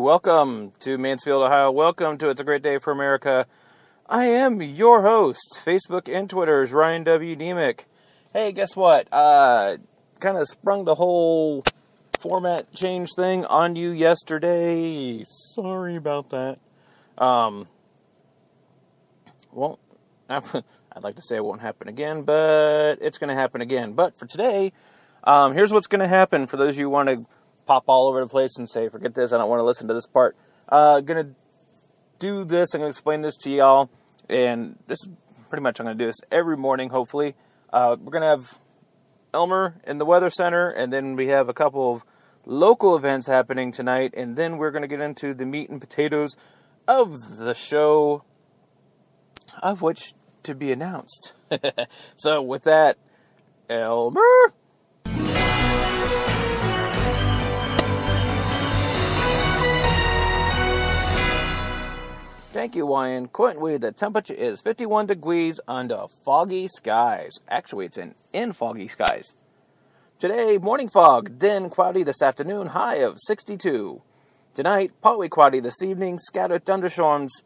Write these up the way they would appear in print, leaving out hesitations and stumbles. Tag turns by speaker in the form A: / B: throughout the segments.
A: Welcome to Mansfield, Ohio. Welcome to It's a Great Day for America. I am your host, Facebook and Twitter's Ryan W. Demick. Hey, guess what? Kind of sprung the whole format change thing on you yesterday. Sorry about that. I'd like to say it won't happen again, but it's going to happen again. But for today, here's what's going to happen for those of you who want to pop all over the place and say, forget this, I don't want to listen to this part. Going to do this, I'm going to explain this to y'all, and this is pretty much, I'm going to do this every morning, hopefully. We're going to have Elmer in the Weather Center, and then we have a couple of local events happening tonight, and then we're going to get into the meat and potatoes of the show, of which to be announced. So with that, Elmer? Thank you, Ryan. Currently, the temperature is 51 degrees under foggy skies. Actually, it's in foggy skies. Today, morning fog, then cloudy this afternoon, high of 62. Tonight, partly cloudy this evening, scattered thunderstorms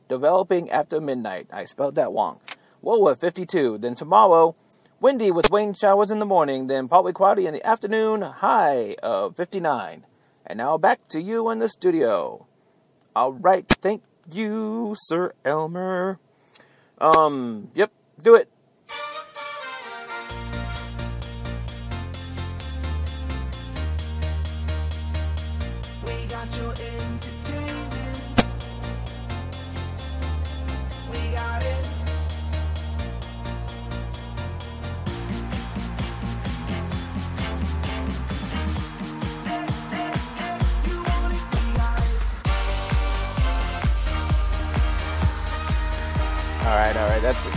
A: developing after midnight. I spelled that wrong. Low of 52. Then tomorrow, windy with rain showers in the morning, then partly cloudy in the afternoon, high of 59. And now back to you in the studio. All right, thank you, Sir Elmer. Yep, do it.
B: We got your entertainment. We got it.
A: All right, that's it.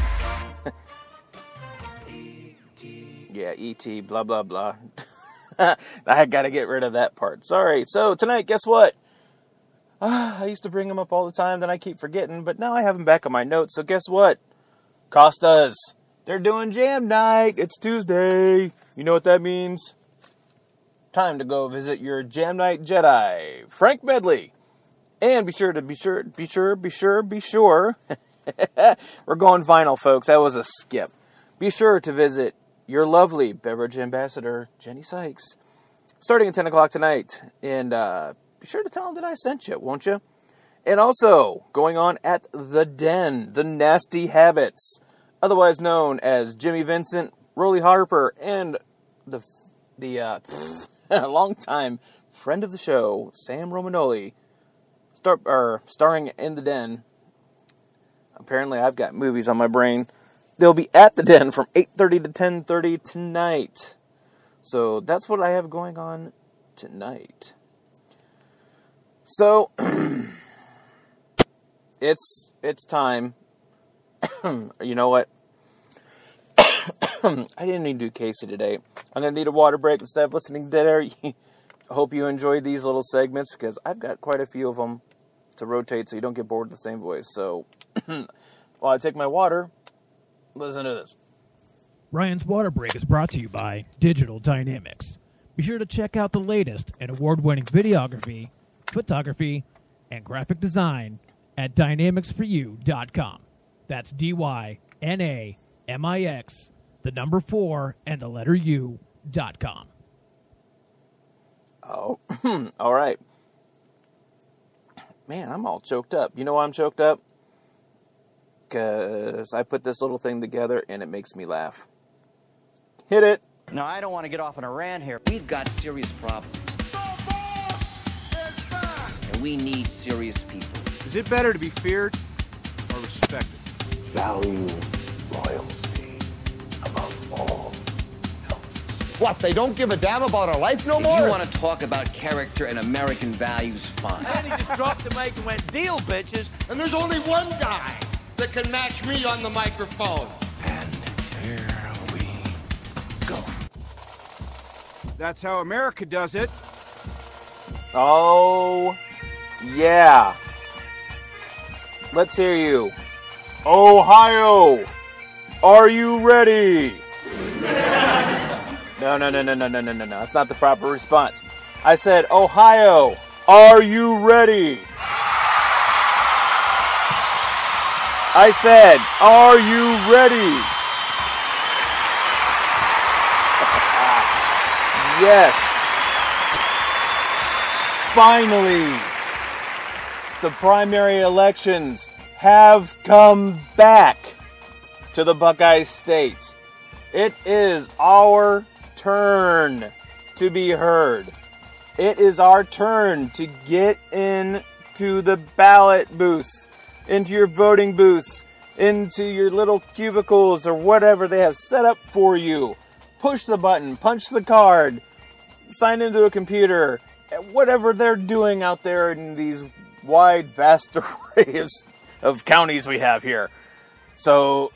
A: Yeah, E.T., blah, blah, blah. I gotta get rid of that part. Sorry. So, tonight, guess what? I used to bring them up all the time, then I keep forgetting, but now I have them back on my notes, so guess what? Costas. They're doing jam night. It's Tuesday. You know what that means? Time to go visit your jam night Jedi, Frank Medley. And be sure. We're going vinyl, folks. That was a skip. Be sure to visit your lovely beverage ambassador, Jenny Sykes, starting at 10 o'clock tonight. And be sure to tell them that I sent you, won't you? And also, going on at The Den, The Nasty Habits, otherwise known as Jimmy Vincent, Rolly Harper, and the longtime friend of the show, Sam Romanoli, starring in The Den. Apparently, I've got movies on my brain. They'll be at The Den from 8:30 to 10:30 tonight. So that's what I have going on tonight. So it's time. You know what? I didn't need to do Casey today. I'm gonna need a water break instead of listening to Dead Air. I hope you enjoyed these little segments because I've got quite a few of them to rotate so you don't get bored with the same voice. So while I take my water, listen to this.
C: Ryan's Water Break is brought to you by Digital Dynamics. Be sure to check out the latest in award-winning videography, photography, and graphic design at dynamicsforyou.com. That's DYNAMIX, the number 4, and the letter U.com.
A: Oh, all right. Man, I'm all choked up. You know why I'm choked up? Because I put this little thing together and it makes me laugh. Hit it.
D: Now, I don't want to get off on a rant here. We've got serious problems. And we need serious people.
E: Is it better to be feared or respected?
F: Value loyalty above all else.
G: What, they don't give a damn about our life no more?
D: If you want to talk about character and American values, fine.
H: And he just dropped the mic and went, deal, bitches.
G: And there's only one guy that can match me on the microphone.
F: And here we go.
E: That's how America does it.
A: Oh, yeah. Let's hear you. Ohio, are you ready? No. That's not the proper response. I said, Ohio, are you ready? I said, are you ready? Yes. Finally, the primary elections have come back to the Buckeye State. It is our turn to be heard. It is our turn to get into the ballot booths, into your voting booths, into your little cubicles or whatever they have set up for you. Push the button, punch the card, sign into a computer, whatever they're doing out there in these wide, vast arrays of counties we have here. So,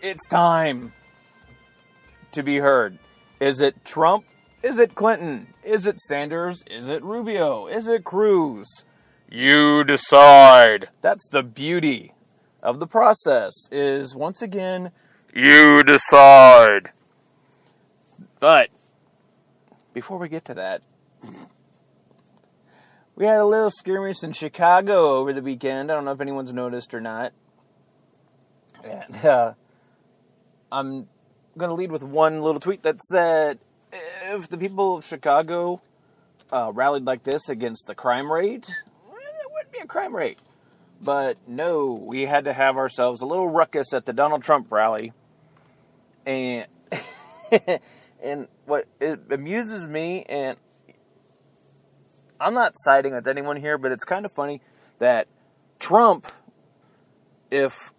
A: it's time to be heard. Is it Trump? Is it Clinton? Is it Sanders? Is it Rubio? Is it Cruz? You decide. That's the beauty of the process, is once again, you decide. But, before we get to that, we had a little skirmish in Chicago over the weekend. I don't know if anyone's noticed or not. And I'm going to lead with one little tweet that said, if the people of Chicago rallied like this against the crime rate, it wouldn't be a crime rate. But no, we had to have ourselves a little ruckus at the Donald Trump rally. And and what it amuses me, and I'm not siding with anyone here, but it's kind of funny that Trump, if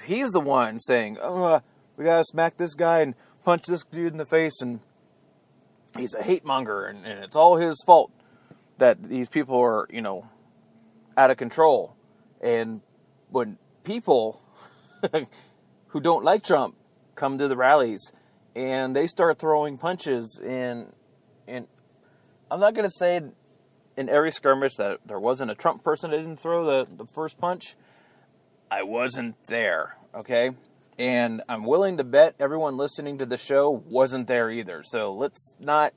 A: he's the one saying, we gotta smack this guy and punch this dude in the face, and he's a hate monger, and it's all his fault that these people are, out of control. And when people who don't like Trump come to the rallies and they start throwing punches, and I'm not going to say in every skirmish that there wasn't a Trump person that didn't throw the first punch. I wasn't there, okay? And I'm willing to bet everyone listening to the show wasn't there either. So let's not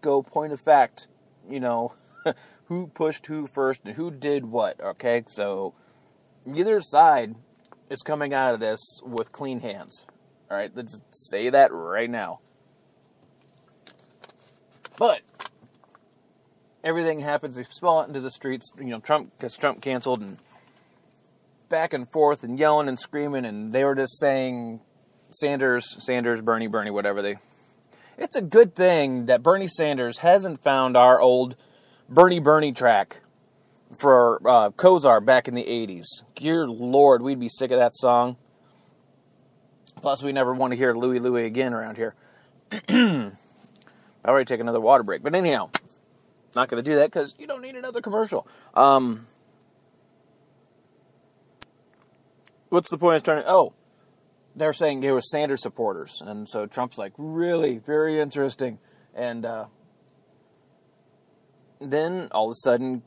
A: go point of fact, who pushed who first and who did what, okay? So neither side is coming out of this with clean hands. All right, let's say that right now. But everything happens. We spill out into the streets. Trump gets canceled, and back and forth and yelling and screaming, and they were just saying Sanders, Bernie, whatever they. It's a good thing that Bernie Sanders hasn't found our old Bernie track for Kozar back in the 80s. Dear Lord, we'd be sick of that song. Plus, we never want to hear Louie again around here. I'll already take another water break. But anyhow, not going to do that because you don't need another commercial. What's the point of starting? Oh, they're saying they were Sanders supporters. And so Trump's like, really, very interesting. And then all of a sudden,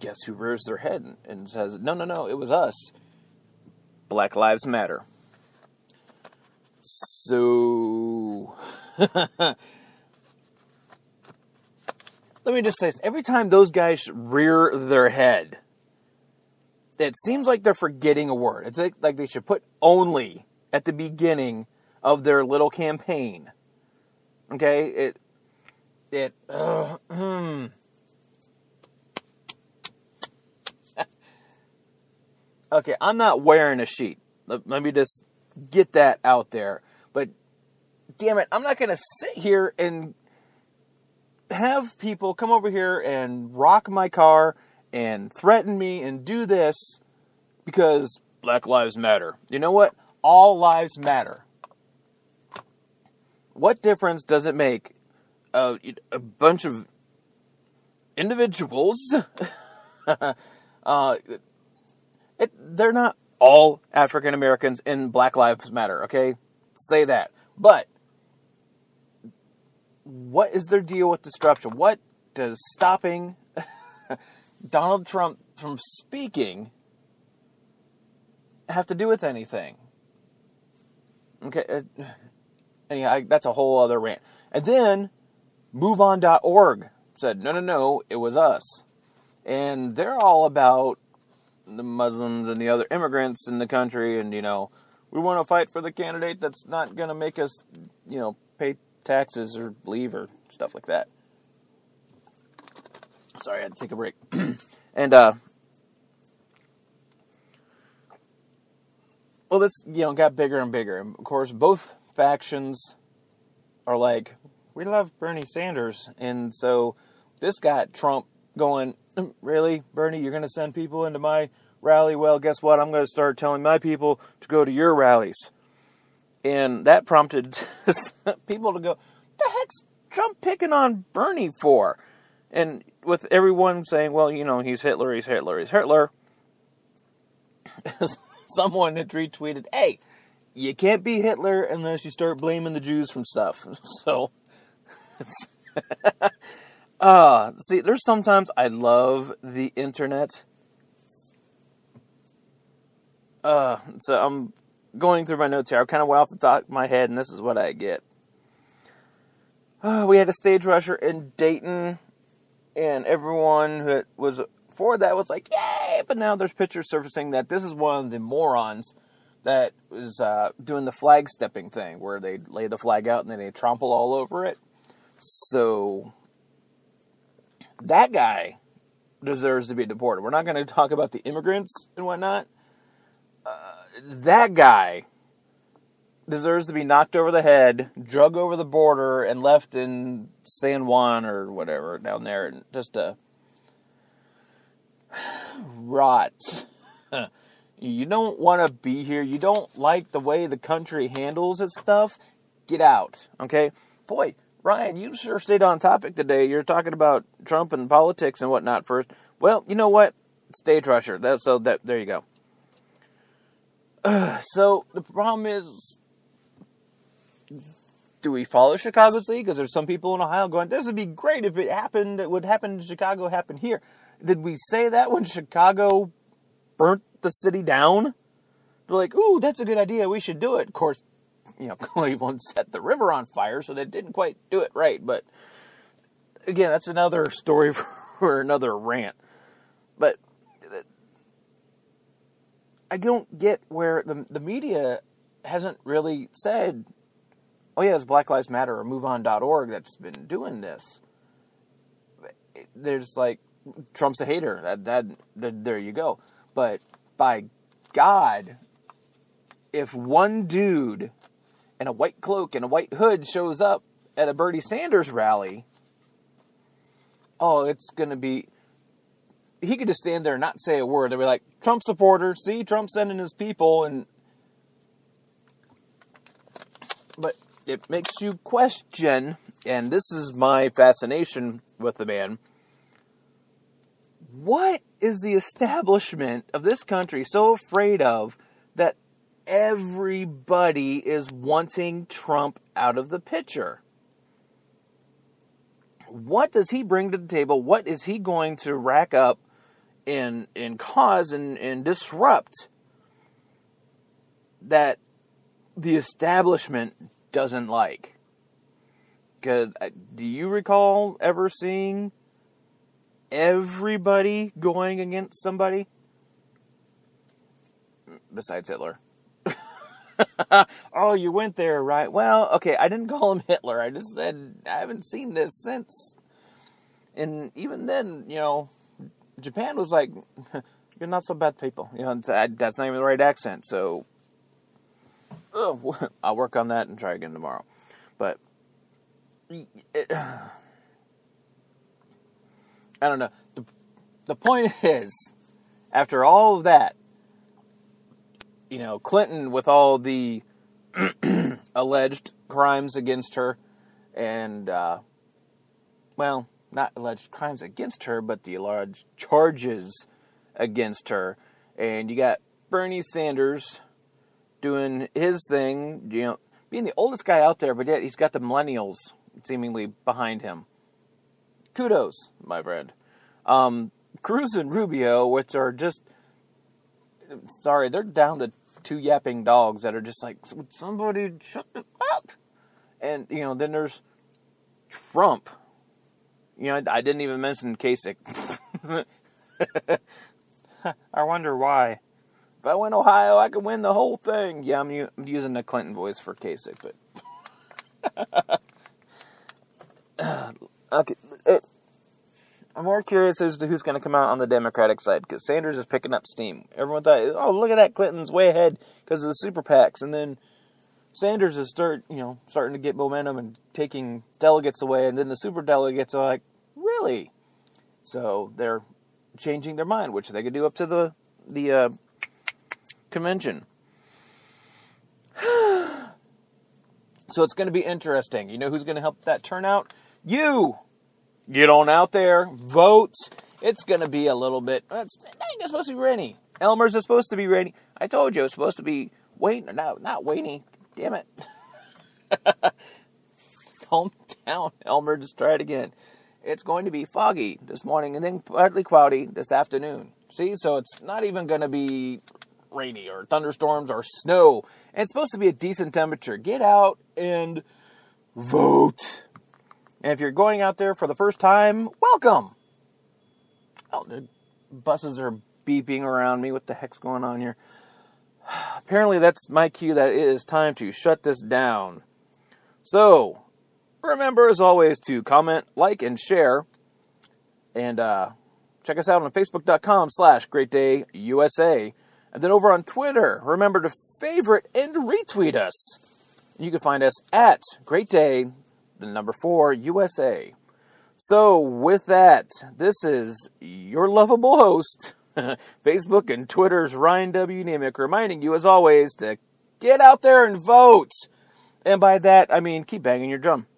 A: guess who rears their head and says, no, it was us. Black Lives Matter. So, let me just say this. Every time those guys rear their head, it seems like they're forgetting a word. It's like they should put only at the beginning of their little campaign. Okay? Okay, I'm not wearing a sheet. Let me just get that out there. But, damn it, I'm not going to sit here and have people come over here and rock my car and threaten me and do this because Black Lives Matter. You know what? All lives matter. What difference does it make a bunch of individuals? They're not all African Americans in Black Lives Matter, okay? Say that. But what is their deal with disruption? What does stopping Donald Trump from speaking have to do with anything? Okay, Anyhow, that's a whole other rant. And then MoveOn.org said, no, it was us. And they're all about the Muslims and the other immigrants in the country, and, we want to fight for the candidate that's not going to make us, pay taxes or leave or stuff like that. Sorry, I had to take a break. And, well, this, got bigger and bigger. And, of course, both factions are like, we love Bernie Sanders. And so this got Trump going, really, Bernie, you're going to send people into my rally? Well, guess what? I'm going to start telling my people to go to your rallies. And that prompted people to go, the heck's Trump picking on Bernie for? And with everyone saying, well, he's Hitler, he's Hitler, he's Hitler. Someone had retweeted, hey, you can't be Hitler unless you start blaming the Jews from stuff. So, see, there's sometimes I love the internet. So I'm going through my notes here. I kind of went off the top of my head, and this is what I get. We had a stage rusher in Dayton, and everyone who was for that was like, yay! But now there's pictures surfacing that this is one of the morons that was doing the flag stepping thing, where they lay the flag out and then they trample all over it. So that guy deserves to be deported. We're not going to talk about the immigrants and whatnot. That guy deserves to be knocked over the head, drug over the border, and left in San Juan or whatever down there, and just to rot. You don't want to be here. You don't like the way the country handles its stuff. Get out, okay? Boy, Ryan, you sure stayed on topic today. You're talking about Trump and politics and whatnot first. Well, you know what? Stage rusher. There you go. So the problem is, do we follow Chicago's lead? Because there's some people in Ohio going, this would be great if it happened. It would happen in Chicago, happen here. Did we say that when Chicago burnt the city down? They're like, ooh, that's a good idea. We should do it. Of course, Cleveland set the river on fire, so they didn't quite do it right. But again, that's another story for another rant. But I don't get where the media hasn't really said, oh yeah, it's Black Lives Matter or MoveOn.org that's been doing this. There's like, Trump's a hater. There you go. But by God, if one dude in a white cloak and a white hood shows up at a Bernie Sanders rally, oh, it's going to be... He could just stand there and not say a word. They'd be like, Trump supporter, see, Trump's sending his people, but it makes you question, and this is my fascination with the man, what is the establishment of this country so afraid of that everybody is wanting Trump out of the picture? What does he bring to the table? What is he going to rack up and cause and disrupt that the establishment doesn't like? Because do you recall ever seeing everybody going against somebody besides Hitler? Oh, you went there, right? Well, okay, I didn't call him Hitler. I just said I haven't seen this since. And even then, Japan was like, you're not so bad people. That's not even the right accent. So I'll work on that and try again tomorrow. But I don't know. The point is, after all of that, Clinton with all the alleged crimes against her, and, not alleged crimes against her, but the alleged charges against her. And you got Bernie Sanders doing his thing, being the oldest guy out there, but yet he's got the millennials seemingly behind him. Kudos, my friend. Cruz and Rubio, which are just, sorry, they're down to two yapping dogs that are just like, would somebody shut up? And, then there's Trump. I didn't even mention Kasich. I wonder why. If I win Ohio, I could win the whole thing. Yeah, I'm using the Clinton voice for Kasich, but... okay. I'm more curious as to who's going to come out on the Democratic side, because Sanders is picking up steam. Everyone thought, oh, look at that, Clinton's way ahead because of the super PACs. And then Sanders is starting to get momentum and taking delegates away, and then the super delegates are like, really? So they're changing their mind, which they could do up to the convention. So it's going to be interesting. You know who's going to help that turnout? You! Get on out there, vote. It's going to be a little bit... It's supposed to be rainy. Elmer's is supposed to be rainy. I told you it's supposed to be waiting. No, not rainy. Damn it. Hometown Elmer, just try it again. It's going to be foggy this morning and then partly cloudy this afternoon. See, so it's not even going to be rainy or thunderstorms or snow. And it's supposed to be a decent temperature. Get out and vote. And if you're going out there for the first time, welcome. Oh, the buses are beeping around me. What the heck's going on here? Apparently that's my cue that it is time to shut this down. So, remember as always to comment, like, and share. And check us out on Facebook.com/GreatDayUSA. And then over on Twitter, remember to favorite and retweet us. You can find us at GreatDay, the number 4, USA. So, with that, this is your lovable host, Facebook and Twitter's Ryan W. Nemick, reminding you, as always, to get out there and vote. And by that, I mean keep banging your drum.